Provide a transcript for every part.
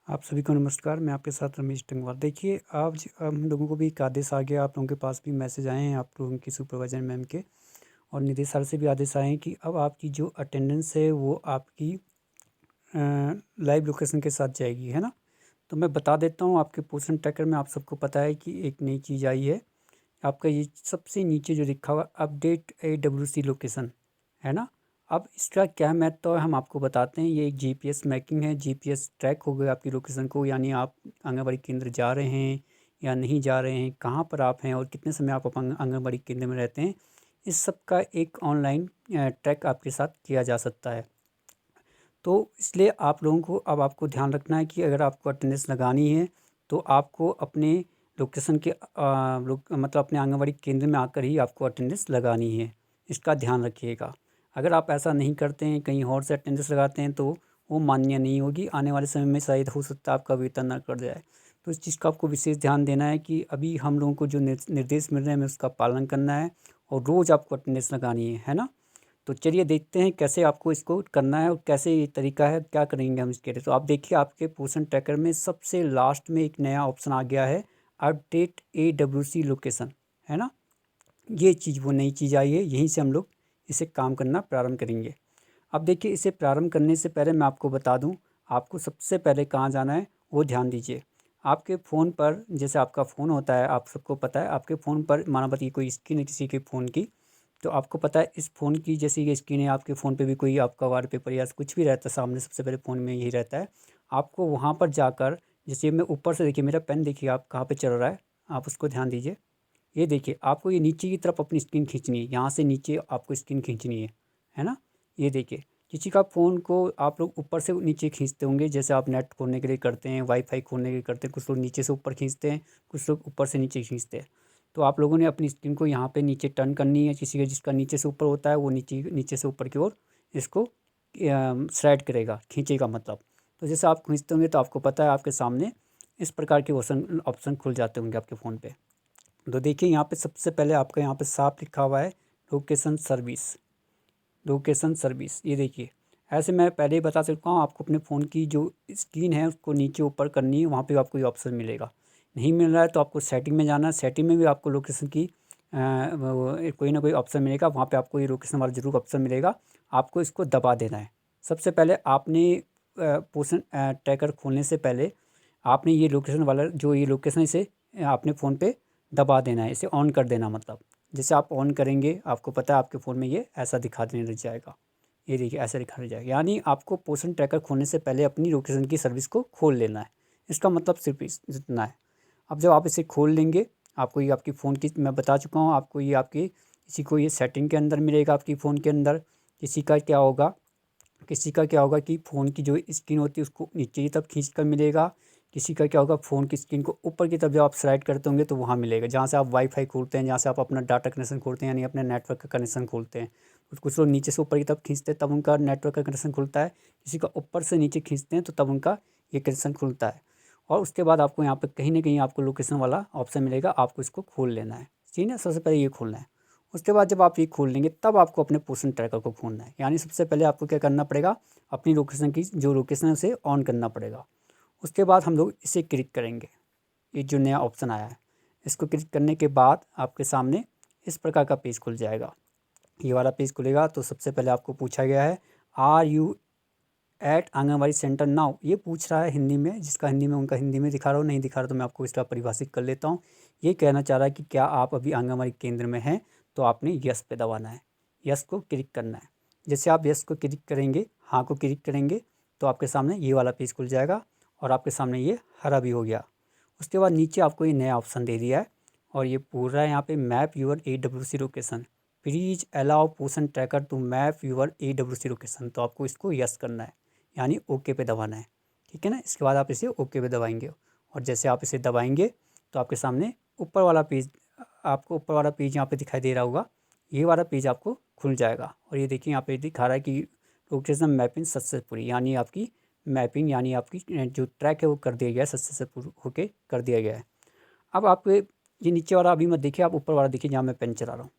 आप सभी को नमस्कार। मैं आपके साथ रमेश टंगवाल। देखिए, आज हम लोगों को भी एक आदेश आ गया, आप लोगों के पास भी मैसेज आए हैं, आप लोगों की सुपरवाइज़र मैम के और निदेश सर से भी आदेश आए हैं कि अब आपकी जो अटेंडेंस है वो आपकी लाइव लोकेशन के साथ जाएगी, है ना? तो मैं बता देता हूँ, आपके पोर्शन ट्रैकर में आप सबको पता है कि एक नई चीज़ आई है। आपका ये सबसे नीचे जो लिखा हुआ अपडेट AWC लोकेशन, है ना? अब इसका क्या महत्व है हम आपको बताते हैं। ये एक जीपीएस मैकिंग है, जीपीएस ट्रैक हो गया आपकी लोकेशन को, यानी आप आंगनबाड़ी केंद्र जा रहे हैं या नहीं जा रहे हैं, कहाँ पर आप हैं और कितने समय आप आंगनबाड़ी केंद्र में रहते हैं, इस सब का एक ऑनलाइन ट्रैक आपके साथ किया जा सकता है। तो इसलिए आप लोगों को अब आपको ध्यान रखना है कि अगर आपको अटेंडेंस लगानी है तो आपको अपने लोकेशन के मतलब अपने आंगनबाड़ी केंद्र में आकर ही आपको अटेंडेंस लगानी है। इसका ध्यान रखिएगा। अगर आप ऐसा नहीं करते हैं, कहीं और से अटेंडेंस लगाते हैं, तो वो मान्य नहीं होगी। आने वाले समय में शायद हो सकता है आपका वेतन ना कट जाए। तो इस चीज़ का आपको विशेष ध्यान देना है कि अभी हम लोगों को जो निर्देश मिल रहे हैं हमें उसका पालन करना है और रोज़ आपको अटेंडेंस लगानी है ना? तो चलिए देखते हैं कैसे आपको इसको करना है और कैसे ये तरीका है, क्या करेंगे हम इसके लिए। तो आप देखिए, आपके पोर्शन ट्रैकर में सबसे लास्ट में एक नया ऑप्शन आ गया है, अपडेट AWC लोकेशन, है ना? ये चीज़ वो नई चीज़ आई है, यहीं से हम लोग इसे काम करना प्रारंभ करेंगे। अब देखिए, इसे प्रारंभ करने से पहले मैं आपको बता दूं, आपको सबसे पहले कहाँ जाना है वो ध्यान दीजिए। आपके फ़ोन पर, जैसे आपका फ़ोन होता है, आप सबको पता है, आपके फ़ोन पर माना बताइए कोई स्क्रीन है किसी के फ़ोन की, तो आपको पता है इस फ़ोन की जैसे ये स्क्रीन है, आपके फ़ोन पे भी कोई आपका वॉलपेपर या कुछ भी रहता है सामने, सबसे पहले फ़ोन में यही रहता है। आपको वहाँ पर जाकर, जैसे मैं ऊपर से देखिए, मेरा पेन देखिए आप कहाँ पे चल रहा है, आप उसको ध्यान दीजिए। ये देखिए, आपको ये नीचे की तरफ अपनी स्क्रीन खींचनी है, यहाँ से नीचे आपको स्क्रीन खींचनी है ना? ये देखिए, किसी का फ़ोन को आप लोग ऊपर से नीचे खींचते होंगे, जैसे आप नेट खोलने के लिए करते हैं, वाईफ़ाई खोलने के लिए करते हैं, कुछ लोग नीचे से ऊपर खींचते हैं, कुछ लोग ऊपर से नीचे खींचते हैं। तो आप लोगों ने अपनी स्क्रीन को यहाँ पे नीचे टर्न करनी है। किसी का जिसका नीचे से ऊपर होता है वो नीचे नीचे से ऊपर की ओर इसको स्लाइड करेगा, खींचेगा मतलब। तो जैसे आप खींचते होंगे तो आपको पता है आपके सामने इस प्रकार के ऑप्शन ऑप्शन खुल जाते होंगे आपके फ़ोन पे। तो देखिए, यहाँ पे सबसे पहले आपका यहाँ पे साफ लिखा हुआ है लोकेशन सर्विस, लोकेशन सर्विस। ये देखिए, ऐसे मैं पहले ही बता सकता हूँ, आपको अपने फ़ोन की जो स्क्रीन है उसको नीचे ऊपर करनी है, वहाँ पे आपको ये ऑप्शन मिलेगा। नहीं मिल रहा है तो आपको सेटिंग में जाना है, सेटिंग में भी आपको लोकेशन की कोई ना कोई ऑप्शन मिलेगा, वहाँ पे आपको ये लोकेशन वाला ज़रूर ऑप्शन मिलेगा, आपको इसको दबा देना है। सबसे पहले आपने पोर्शन ट्रैकर खोलने से पहले आपने ये लोकेशन वाला जो ये लोकेशन, इसे अपने फ़ोन पे दबा देना है, इसे ऑन कर देना मतलब। जैसे आप ऑन करेंगे, आपको पता है आपके फ़ोन में ये ऐसा दिखा देने लग जाएगा। ये देखिए, ऐसा दिखा लग जाएगा, यानी आपको पोर्शन ट्रैकर खोलने से पहले अपनी लोकेशन की सर्विस को खोल लेना है। इसका मतलब सिर्फ इतना है। अब जब आप इसे खोल लेंगे, आपको ये आपकी फ़ोन की, मैं बता चुका हूँ आपको, ये आपकी किसी को ये सेटिंग के अंदर मिलेगा आपकी फ़ोन के अंदर। किसी का क्या होगा, किसी का क्या होगा कि फ़ोन की जो स्क्रीन होती है उसको नीचे की तरफ खींच कर मिलेगा। किसी का क्या होगा, फ़ोन की स्क्रीन को ऊपर की तरफ जब आप स्लाइड करते होंगे तो वहाँ मिलेगा, जहाँ से आप वाईफ़ाई खोलते हैं, जहाँ से आप अपना डाटा कनेक्शन खोलते हैं, यानी अपने नेटवर्क का कनेक्शन खोलते हैं। कुछ लोग नीचे से ऊपर की तरफ खींचते हैं तब उनका नेटवर्क का कनेक्शन खुलता है, किसी का ऊपर से नीचे खींचते हैं तो तब उनका ये कनेक्शन खुलता है। और उसके बाद आपको यहाँ पे कहीं न कहीं आपको लोकेशन वाला ऑप्शन मिलेगा, आपको इसको खोल लेना है। ठीक है, सबसे पहले ये खोलना है। उसके बाद जब आप ये खोल लेंगे तब आपको अपने पोर्शन ट्रैकर को खोलना है, यानी सबसे पहले आपको क्या करना पड़ेगा, अपनी लोकेशन की जो लोकेशन है उसे ऑन करना पड़ेगा। उसके बाद हम लोग इसे क्लिक करेंगे, ये जो नया ऑप्शन आया है, इसको क्लिक करने के बाद आपके सामने इस प्रकार का पेज खुल जाएगा। ये वाला पेज खुलेगा तो सबसे पहले आपको पूछा गया है, are you at Anganwadi centre now, ये पूछ रहा है हिंदी में, जिसका हिंदी में उनका हिंदी में दिखा रहा हो, नहीं दिखा रहा तो मैं आपको इसका परिभाषित कर लेता हूँ। ये कहना चाह रहा है कि क्या आप अभी आंगनबाड़ी केंद्र में हैं, तो आपने यस पे दबाना है, यस को क्लिक करना है। जैसे आप यस को क्लिक करेंगे, हाँ को क्लिक करेंगे, तो आपके सामने ये वाला पेज खुल जाएगा और आपके सामने ये हरा भी हो गया। उसके बाद नीचे आपको ये नया ऑप्शन दे दिया है और ये पूरा है यहाँ पे, map your AWC location, please allow Poshan tracker to map your AWC location, तो आपको इसको यस करना है, यानी ओके पे दबाना है। ठीक है ना? इसके बाद आप इसे ओके पे दबाएंगे और जैसे आप इसे दबाएंगे तो आपके सामने ऊपर वाला पेज, आपको ऊपर वाला पेज यहाँ पे दिखाई दे रहा होगा, ये वाला पेज आपको खुल जाएगा। और ये देखिए, यहाँ पे दिखा रहा है कि लोकेशन मैपिंग सक्सेसफुल, यानी आपकी मैपिंग, यानी आपकी जो ट्रैक है वो कर दिया गया है, सक्सेसफुल होके कर दिया गया है। अब आप ये नीचे वाला अभी मत देखिए, आप ऊपर वाला देखिए जहाँ मैं पेन चला रहा हूँ।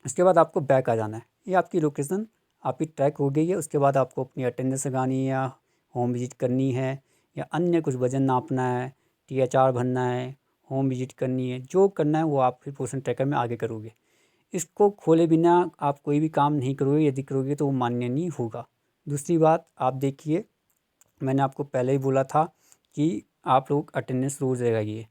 इसके बाद आपको बैक आ जाना है। ये आपकी लोकेशन आपकी ट्रैक हो गई है। उसके बाद आपको अपनी अटेंडेंस लगानी है या होम विजिट करनी है या अन्य कुछ वज़न नापना है, THR भरना है, होम विज़िट करनी है, जो करना है वो आप फिर पोषण ट्रैकर में आगे करोगे। इसको खोले बिना आप कोई भी काम नहीं करोगे, यदि करोगे तो वो मान्य नहीं होगा। दूसरी बात आप देखिए, मैंने आपको पहले ही बोला था कि आप लोग अटेंडेंस रोज़ लगाइए।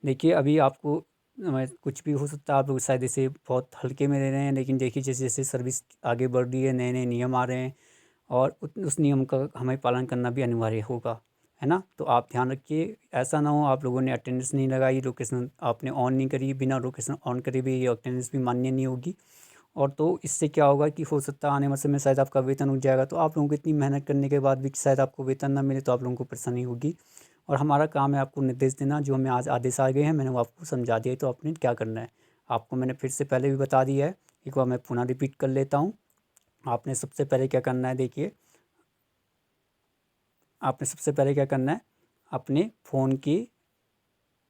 देखिए अभी आपको कुछ भी हो सकता है, आप लोग शायद इसे बहुत हल्के में ले रहे हैं, लेकिन देखिए जैसे-जैसे सर्विस आगे बढ़ रही है, नए-नए नियम आ रहे हैं और उस नियम का हमें पालन करना भी अनिवार्य होगा, है ना? तो आप ध्यान रखिए, ऐसा ना हो आप लोगों ने अटेंडेंस नहीं लगाई, लोकेशन आपने ऑन नहीं करी, बिना लोकेशन ऑन करे भी ये अटेंडेंस भी मान्य नहीं होगी। और तो इससे क्या होगा कि हो सकता है आने वाले समय में शायद आपका वेतन उठ जाएगा, तो आप लोगों को इतनी मेहनत करने के बाद भी शायद आपको वेतन ना मिले, तो आप लोगों को परेशानी होगी। और हमारा काम है आपको निर्देश देना, जो हमें आज आदेश आ गए हैं मैंने वो आपको समझा दिया है, तो आपने क्या करना है। आपको मैंने फिर से पहले भी बता दिया है, एक बार मैं पुनः रिपीट कर लेता हूँ। आपने सबसे पहले क्या करना है, देखिए आपने सबसे पहले क्या करना है, अपने फ़ोन की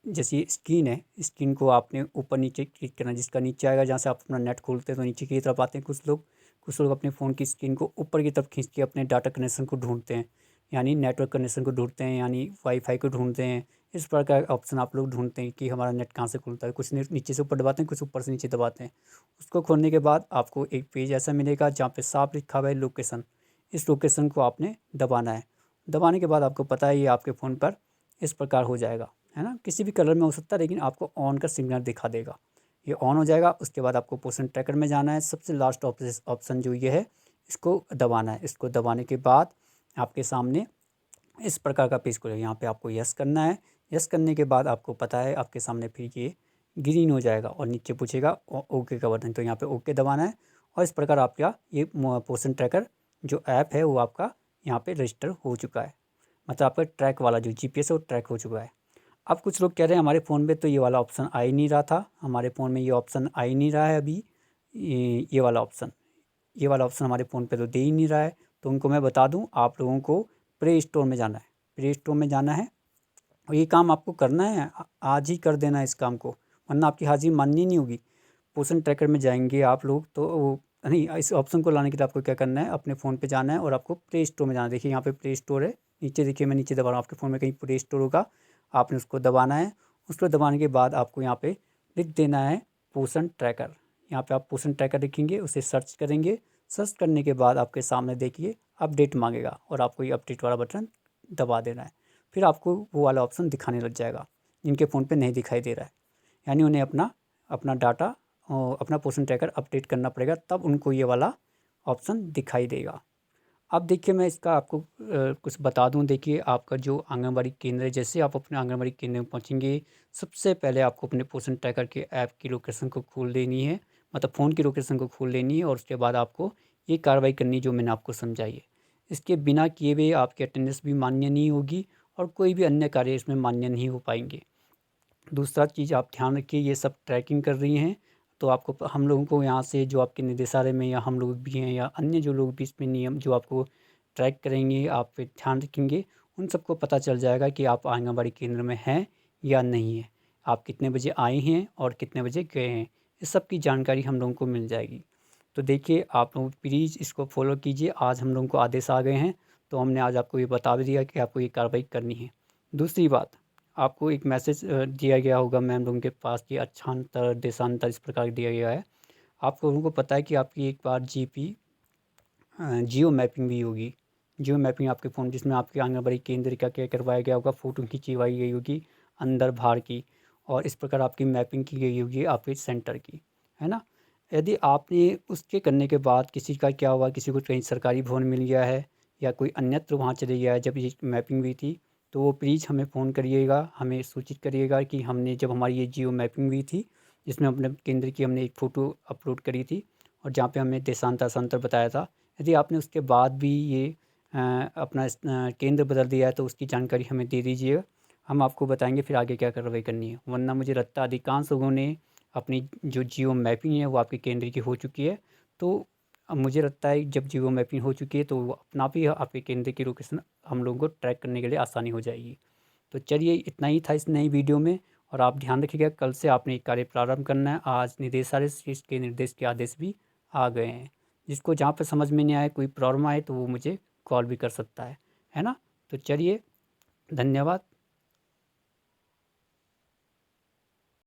जैसी स्क्रीन है, स्क्रीन को आपने ऊपर नीचे क्लिक करना है, जिसका नीचे आएगा जहाँ से आप अपना नेट खोलते हैं तो नीचे की तरफ आते हैं कुछ लोग अपने फ़ोन की स्क्रीन को ऊपर की तरफ खींच के अपने डाटा कनेक्शन को ढूंढते हैं, यानी नेटवर्क कनेक्शन को ढूंढते हैं, यानी वाईफाई को ढूंढते हैं। इस प्रकार का ऑप्शन आप लोग ढूंढते हैं कि हमारा नेट कहाँ से खुलता है, कुछ नीचे से ऊपर दबाते हैं, कुछ ऊपर से नीचे दबाते हैं। उसको खोलने के बाद आपको एक पेज ऐसा मिलेगा जहाँ पे साफ लिखा हुआ है लोकेशन। इस लोकेशन को आपने दबाना है। दबाने के बाद आपको पता है ये आपके फ़ोन पर इस प्रकार हो जाएगा, है ना? किसी भी कलर में हो सकता है, लेकिन आपको ऑन का सिग्नल दिखा देगा। ये ऑन हो जाएगा, उसके बाद आपको पोषण ट्रैकर में जाना है, सबसे लास्ट ऑप्शन जो ये है, इसको दबाना है। इसको दबाने के बाद आपके सामने इस प्रकार का पेज खुलेगा, यहाँ पे आपको यस करना है। यस करने के बाद आपको पता है आपके सामने फिर ये ग्रीन हो जाएगा और नीचे पूछेगा ओके का बटन, तो यहाँ पे ओके दबाना है। और इस प्रकार आपका ये पोषण ट्रैकर जो ऐप है वो आपका यहाँ पे रजिस्टर हो चुका है, मतलब आपका ट्रैक वाला जो GPS है वो ट्रैक हो चुका है। अब कुछ लोग कह रहे हैं हमारे फ़ोन में तो ये वाला ऑप्शन आ ही नहीं रहा था, हमारे फ़ोन में ये ऑप्शन आ ही नहीं रहा है अभी, ये वाला ऑप्शन हमारे फ़ोन पे तो दे ही नहीं रहा है। तो उनको मैं बता दूं, आप लोगों को प्ले स्टोर में जाना है, प्ले स्टोर में जाना है और ये काम आपको करना है, आज ही कर देना है इस काम को, वरना आपकी हाजिरी माननी नहीं होगी। पोषण ट्रैकर में जाएंगे आप लोग तो नहीं, इस ऑप्शन को लाने के लिए आपको क्या करना है, अपने फ़ोन पे जाना है और आपको प्ले स्टोर में जाना है। देखिए यहाँ पे प्ले स्टोर है, नीचे देखिए मैं नीचे दबा रहा हूँ, आपके फ़ोन में कहीं प्ले स्टोर होगा, आपने उसको दबाना है। उसको दबाने के बाद आपको यहाँ पे लिख देना है पोषण ट्रैकर। यहाँ पे आप पोषण ट्रैकर लिखेंगे, उसे सर्च करेंगे। सर्च करने के बाद आपके सामने देखिए अपडेट मांगेगा और आपको ये अपडेट वाला बटन दबा देना है। फिर आपको वो वाला ऑप्शन दिखाने लग जाएगा, जिनके फ़ोन पे नहीं दिखाई दे रहा है, यानी उन्हें अपना अपना डाटा अपना पोषण ट्रैकर अपडेट करना पड़ेगा, तब उनको ये वाला ऑप्शन दिखाई देगा। अब देखिए मैं इसका आपको कुछ बता दूं। देखिए आपका जो आंगनबाड़ी केंद्र है, जैसे आप अपने आंगनबाड़ी केंद्र में पहुंचेंगे, सबसे पहले आपको अपने पोषण ट्रैकर के ऐप की लोकेशन को खोल लेनी है, मतलब फ़ोन की लोकेशन को खोल लेनी है और उसके बाद आपको ये कार्रवाई करनी जो मैंने आपको समझाई है। इसके बिना किए हुए आपकी अटेंडेंस भी मान्य नहीं होगी और कोई भी अन्य कार्य इसमें मान्य नहीं हो पाएंगे। दूसरा चीज़ आप ध्यान रखिए, ये सब ट्रैकिंग कर रही हैं, तो आपको हम लोगों को यहाँ से जो आपके निदेशालय में या हम लोग भी हैं या अन्य जो लोग भी इसमें नियम जो आपको ट्रैक करेंगे, आप पे ध्यान रखेंगे, उन सबको पता चल जाएगा कि आप आंगनबाड़ी केंद्र में हैं या नहीं हैं, आप कितने बजे आए हैं और कितने बजे गए हैं, इस सब की जानकारी हम लोगों को मिल जाएगी। तो देखिए आप लोग प्लीज़ इसको फॉलो कीजिए। आज हम लोगों को आदेश आ गए हैं, तो हमने आज आपको ये बता भी दिया कि आपको ये कार्रवाई करनी है। दूसरी बात, आपको एक मैसेज दिया गया होगा मैम लोगों के पास कि अच्छांतर देशांतर इस प्रकार दिया गया है। आप लोगों को पता है कि आपकी एक बार जियो मैपिंग भी होगी। जियो मैपिंग आपके फ़ोन, जिसमें आपके आंगनबाड़ी केंद्र का क्या करवाया गया होगा, फ़ोटो खिंचवाई गई होगी अंदर बाहर की, और इस प्रकार आपकी मैपिंग की गई होगी आपके सेंटर की, है ना? यदि आपने उसके करने के बाद किसी का क्या हुआ, किसी को कहीं सरकारी भवन मिल गया है या कोई अन्यत्र वहाँ चले गया है जब ये मैपिंग हुई थी, तो वो प्लीज़ हमें फ़ोन करिएगा, हमें सूचित करिएगा कि हमने जब हमारी ये जियो मैपिंग हुई थी, जिसमें अपने केंद्र की हमने एक फ़ोटो अपलोड करी थी और जहाँ पे हमने देशांतर देशांतर बताया था, यदि आपने उसके बाद भी ये अपना केंद्र बदल दिया है तो उसकी जानकारी हमें दे दीजिएगा। हम आपको बताएंगे फिर आगे क्या कार्रवाई करनी है, वरना मुझे लगता है अधिकांश लोगों ने अपनी जो जियो मैपिंग है वो आपके केंद्र की हो चुकी है। तो अब मुझे लगता है जब जियो मैपिंग हो चुकी है तो वो अपना भी आपके केंद्र की लोकेशन हम लोगों को ट्रैक करने के लिए आसानी हो जाएगी। तो चलिए इतना ही था इस नई वीडियो में, और आप ध्यान रखिएगा कल से आपने एक कार्य प्रारंभ करना है। आज निदेशालय से इसके निर्देश के आदेश भी आ गए हैं। जिसको जहाँ पर समझ में नहीं आए, कोई प्रॉब्लम आए, तो वो मुझे कॉल भी कर सकता है ना? तो चलिए धन्यवाद।